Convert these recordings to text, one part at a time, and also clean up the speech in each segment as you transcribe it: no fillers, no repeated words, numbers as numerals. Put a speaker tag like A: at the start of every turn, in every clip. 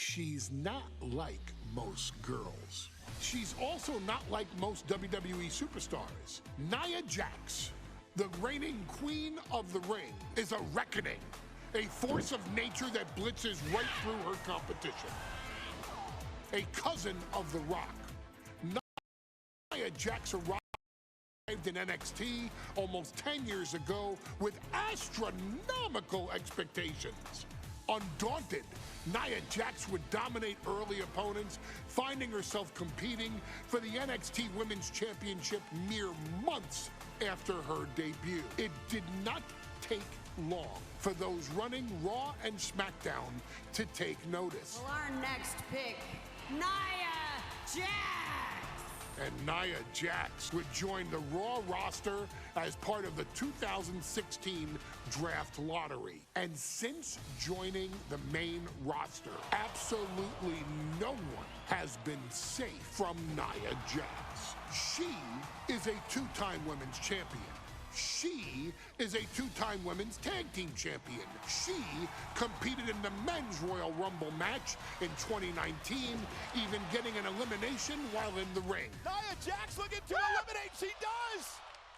A: She's not like most girls. She's also not like most WWE superstars. Nia Jax, the reigning queen of the ring, is a reckoning, a force of nature that blitzes right through her competition. A cousin of The Rock, Nia Jax arrived in NXT almost 10 years ago with astronomical expectations. Undaunted, Nia Jax would dominate early opponents, finding herself competing for the NXT Women's Championship mere months after her debut. It did not take long for those running Raw and SmackDown to take notice.
B: Well, our next pick, Nia Jax!
A: And Nia Jax would join the Raw roster as part of the 2016 draft lottery. And since joining the main roster, absolutely no one has been safe from Nia Jax. She is a two-time women's champion. She is a two-time women's tag team champion. She competed in the men's Royal Rumble match in 2019, even getting an elimination while in the ring.
C: Nia Jax looking to eliminate, she does!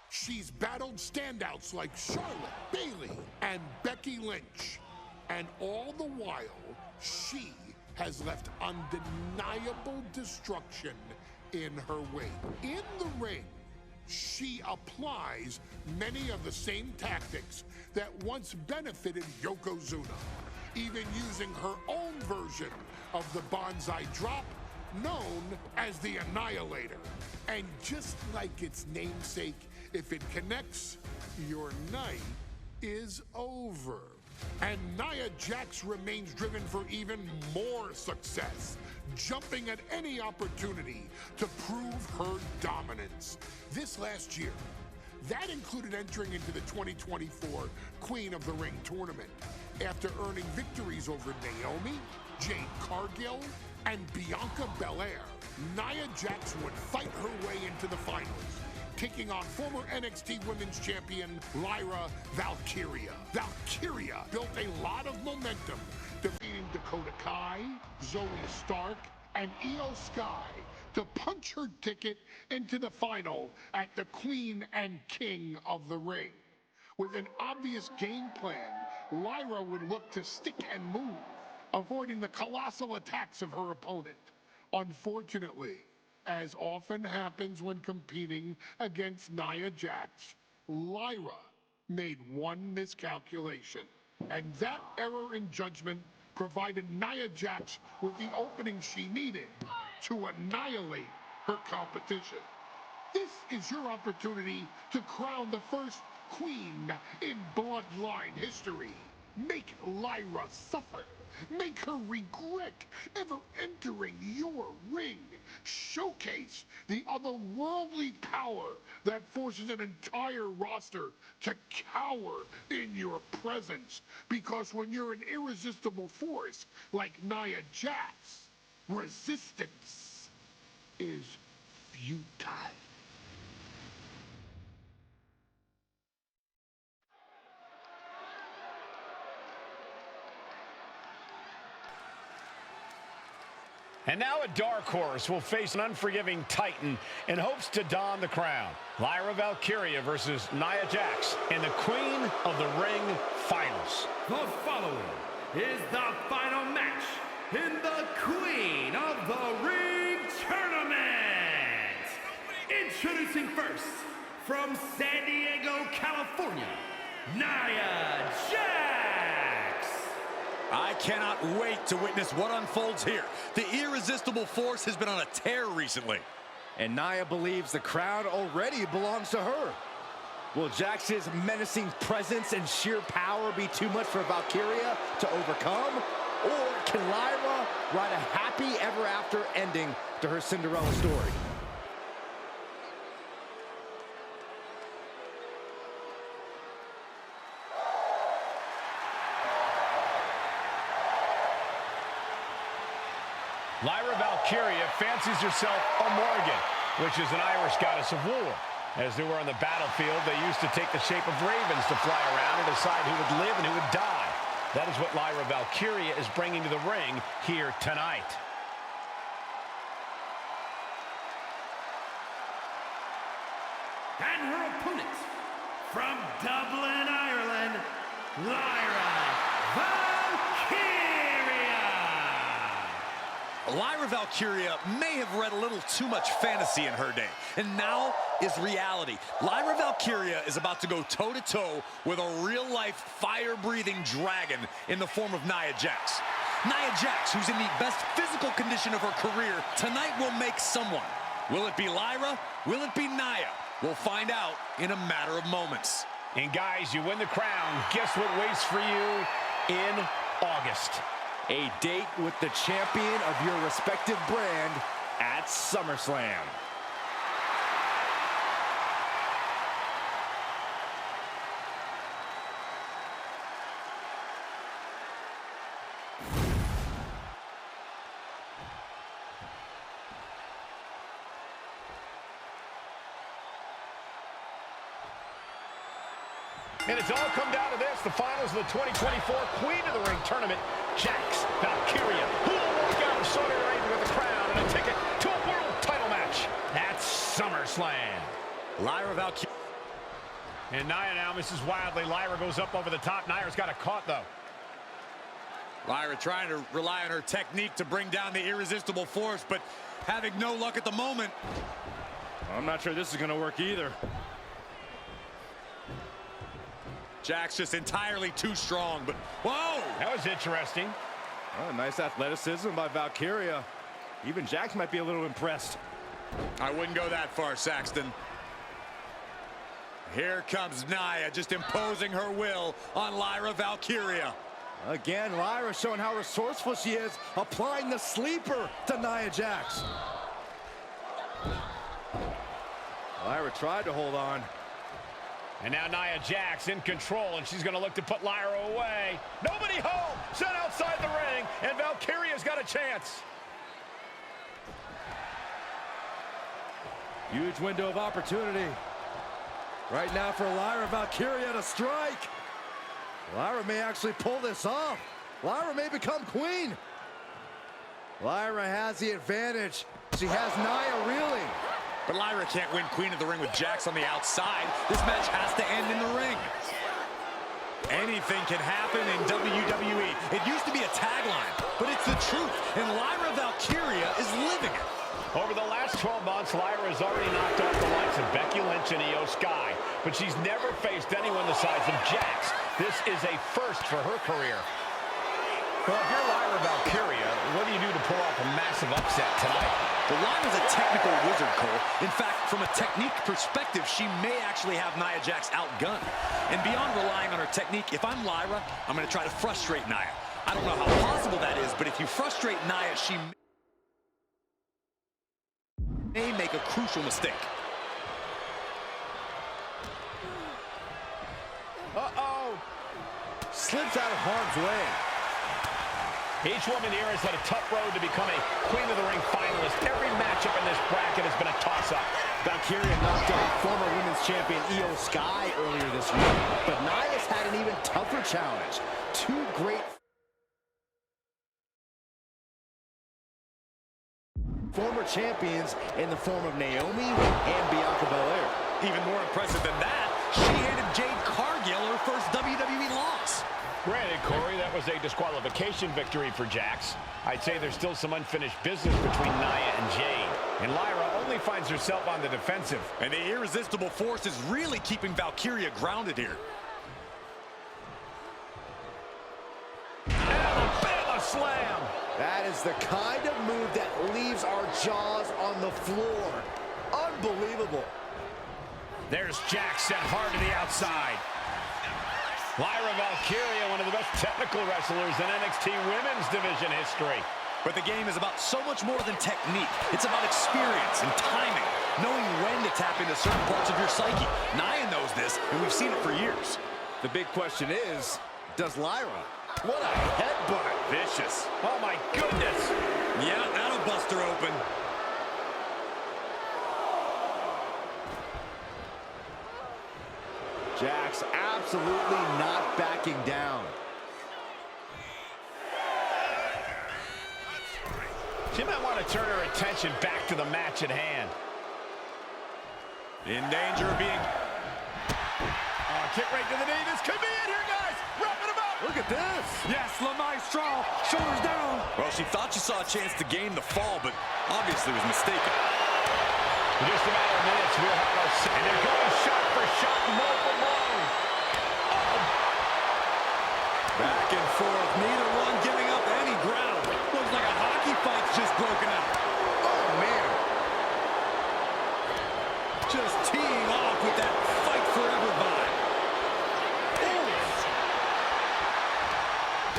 A: She's battled standouts like Charlotte, Bayley, and Becky Lynch. And all the while, she has left undeniable destruction in her wake. In the ring, she applies many of the same tactics that once benefited Yokozuna, even using her own version of the Bonsai Drop, known as the Annihilator. And just like its namesake, if it connects, your night is over. And Nia Jax remains driven for even more success, jumping at any opportunity to prove her dominance. This last year, that included entering into the 2024 Queen of the Ring tournament after earning victories over Naomi, Jade Cargill, and Bianca Belair. Nia Jax would fight her way into the finals, taking on former NXT Women's Champion Lyra Valkyria. Valkyria built a lot of momentum, defeating Dakota Kai, Zoe Stark, and Io Sky to punch her ticket into the final at the Queen and King of the Ring. With an obvious game plan, Lyra would look to stick and move, avoiding the colossal attacks of her opponent. Unfortunately, as often happens when competing against Nia Jax, Lyra made one miscalculation, and that error in judgment provided Nia Jax with the opening she needed to annihilate her competition. This is your opportunity to crown the first queen in Bloodline history. Make Lyra suffer. Make her regret ever entering your ring. Showcase the otherworldly power that forces an entire roster to cower in your presence. Because when you're an irresistible force like Nia Jax, resistance is futile.
D: And now a dark horse will face an unforgiving titan in hopes to don the crown. Lyra Valkyria versus Nia Jax in the Queen of the Ring Finals.
E: The following is the final match in the Queen of the Ring Tournament. Introducing first, from San Diego, California, Nia Jax.
C: I cannot wait to witness what unfolds here. The irresistible force has been on a tear recently.
F: And Nia believes the crown already belongs to her. Will Jax's menacing presence and sheer power be too much for Valkyria to overcome? Or can Lyra write a happy ever after ending to her Cinderella story?
D: Lyra Valkyria fancies herself a Morgan, which is an Irish goddess of war. As they were on the battlefield, they used to take the shape of ravens to fly around and decide who would live and who would die. That is what Lyra Valkyria is bringing to the ring here tonight.
E: And her opponent, from Dublin, Ireland, Lyra Valkyria!
C: Lyra Valkyria may have read a little too much fantasy in her day, and now is reality. Lyra Valkyria is about to go toe-to-toe with a real-life, fire-breathing dragon in the form of Nia Jax. Nia Jax, who's in the best physical condition of her career, tonight will make someone. Will it be Lyra? Will it be Nia? We'll find out in a matter of moments.
D: And guys, you win the crown. Guess what waits for you in August?
F: A date with the champion of your respective brand at SummerSlam.
D: And it's all come down to this, the finals of the 2024 Queen of the Ring tournament. Jax Valkyria, who will walk out of Saudi Arabia with a crown and a ticket to a world title match at SummerSlam.
C: Lyra Valkyria.
D: And Nia now misses wildly. Lyra goes up over the top. Nia's got a caught, though.
C: Lyra trying to rely on her technique to bring down the irresistible force, but having no luck at the moment.
F: I'm not sure this is going to work either.
C: Jax just entirely too strong, but whoa!
D: That was interesting.
F: Oh, nice athleticism by Valkyria. Even Jax might be a little impressed.
C: I wouldn't go that far, Saxton. Here comes Nia, just imposing her will on Lyra Valkyria.
F: Again, Lyra showing how resourceful she is, applying the sleeper to Nia Jax. Lyra tried to hold on.
D: And now Nia Jax in control, and she's going to look to put Lyra away. Nobody home! Set outside the ring, and Valkyria's got a chance.
F: Huge window of opportunity. Right now for Lyra Valkyria to strike. Lyra may actually pull this off. Lyra may become queen. Lyra has the advantage. She has Nia reeling.
C: But Lyra can't win Queen of the Ring with Jax on the outside. This match has to end in the ring. Anything can happen in WWE. It used to be a tagline, but it's the truth. And Lyra Valkyria is living it.
D: Over the last 12 months, Lyra has already knocked off the likes of Becky Lynch and Io Sky, but she's never faced anyone the size of Jax. This is a first for her career. Well, if you're Lyra Valkyria, what do you do to pull off a massive upset tonight?
C: Well, Lyra's a technical wizard, Cole. In fact, from a technique perspective, she may actually have Nia Jax outgunned. And beyond relying on her technique, if I'm Lyra, I'm going to try to frustrate Nia. I don't know how possible that is, but if you frustrate Nia, she may make a crucial mistake.
F: Uh-oh. Slips out of harm's way.
D: Each woman here has had a tough road to become a Queen of the Ring finalist. Every matchup in this bracket has been a toss-up.
F: Valkyria knocked off former women's champion Io Sky earlier this week, but Nia's had an even tougher challenge. Two great former champions in the form of Naomi and Bianca Belair.
C: Even more impressive than that, she handed Jade Cargill her first WWE loss.
D: Granted, Corey, that was a disqualification victory for Jax. I'd say there's still some unfinished business between Nia and Jade. And Lyra only finds herself on the defensive.
C: And the irresistible force is really keeping Valkyria grounded here.
D: Alabama slam!
F: That is the kind of move that leaves our jaws on the floor. Unbelievable.
D: There's Jax sent hard to the outside. Lyra Valkyria, one of the best technical wrestlers in NXT Women's Division history.
C: But the game is about so much more than technique. It's about experience and timing, knowing when to tap into certain parts of your psyche. Nia knows this, and we've seen it for years.
F: The big question is, does Lyra? What a headbutt.
C: Vicious.
D: Oh, my goodness.
C: Yeah, that'll bust her open.
F: Jax absolutely not backing down.
D: She might want to turn her attention back to the match at hand.
C: In danger of being...
D: Kick right to the knee. This could be it here, guys. Wrapping him up.
F: Look at this.
C: Yes, La Maestro, shoulders down. Well, she thought she saw a chance to gain the fall, but obviously was mistaken.
D: In just a matter of minutes, we'll have our... And they're going shot for shot, multiple blows.
C: Back and forth, neither one giving up any ground. Looks like a hockey fight's just broken out.
F: Oh, man.
C: Just teeing off with that fight forever vibe.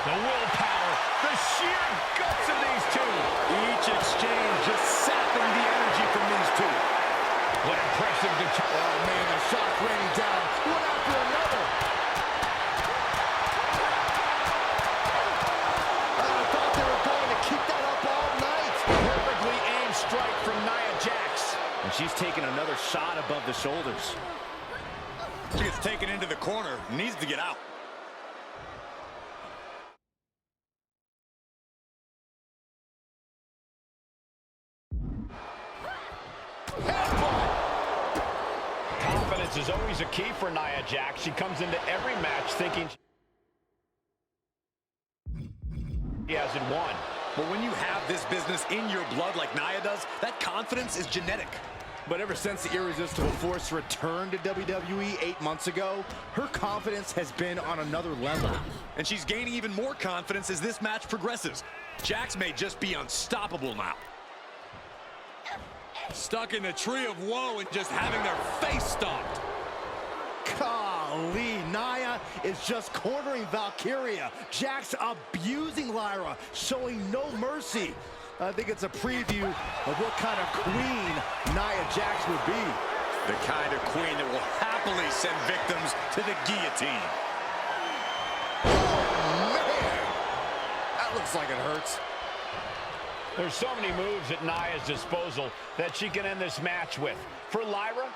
D: The willpower, the sheer guts of these two.
C: Each exchange just sapping the energy from these two.
D: What impressive control.
F: Oh, man, the shots raining down one after another. I thought they were going to keep that up all night.
D: Perfectly aimed strike from Nia Jax.
F: And she's taking another shot above the shoulders.
C: She gets taken into the corner, needs to get out.
D: Confidence is always a key for Nia Jax. She comes into every match thinking she hasn't won.
C: But when you have this business in your blood like Nia does, that confidence is genetic.
F: But ever since the Irresistible Force returned to WWE 8 months ago, her confidence has been on another level.
C: And she's gaining even more confidence as this match progresses. Jax may just be unstoppable now. Stuck in the tree of woe and just having their face stomped.
F: Golly, Nia is just cornering Valkyria. Jax abusing Lyra, showing no mercy. I think it's a preview of what kind of queen Nia Jax would be.
C: The kind of queen that will happily send victims to the guillotine.
F: Oh, man! That looks like it hurts.
D: There's so many moves at Nia's disposal that she can end this match with. For Lyra,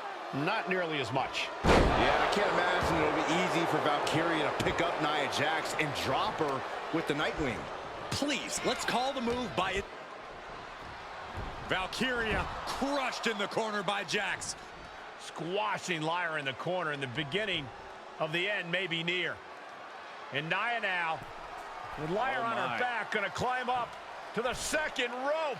D: not nearly as much.
F: Yeah, I can't imagine it'll be easy for Valkyria to pick up Nia Jax and drop her with the Nightwing.
C: Please, let's call the move by it. Valkyria crushed in the corner by Jax.
D: Squashing Lyra in the corner, and the beginning of the end may be near. And Nia now, with Lyra on her back, gonna climb up to the second rope.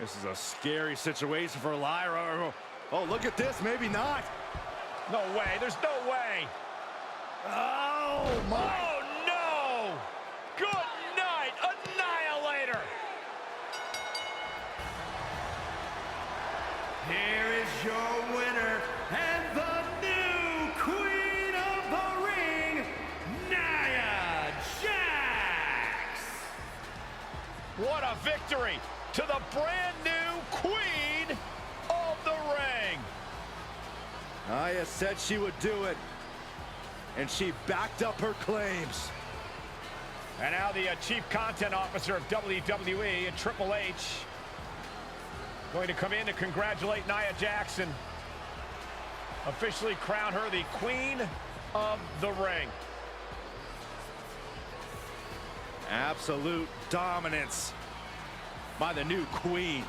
F: This is a scary situation for Lyra. Oh, look at this, maybe not.
D: No way, there's no way.
F: Oh, my.
D: Oh, no! Good night, Annihilator!
E: Here is your winner and the new Queen of the Ring, Nia Jax!
D: What a victory to the brand new Queen of the Ring!
F: Nia said she would do it, and she backed up her claims.
D: And now the Chief Content Officer of WWE and Triple H going to come in to congratulate Nia Jax and officially crown her the Queen of the Ring.
F: Absolute dominance by the new queen.